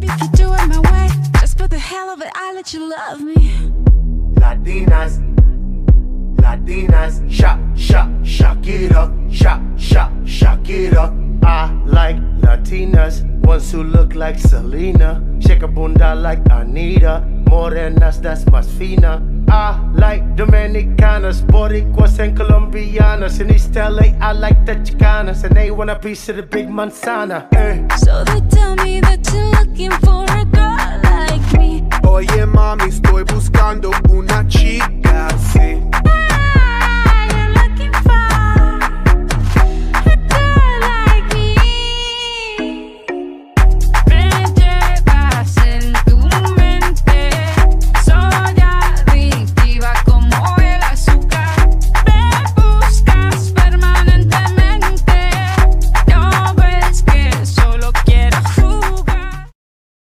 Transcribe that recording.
Baby, if you do it my way, just for the hell of it, I let you love me. Latinas, Latinas, shock it up, shock it up. I like Latinas, ones who look like Selena, shake a bunda like Anita, morenas that's más fina. I like Dominicanas, Boricuas and Colombianas. In East LA, I like the Chicanas, and they want a piece of the big manzana. So they tell me that you're looking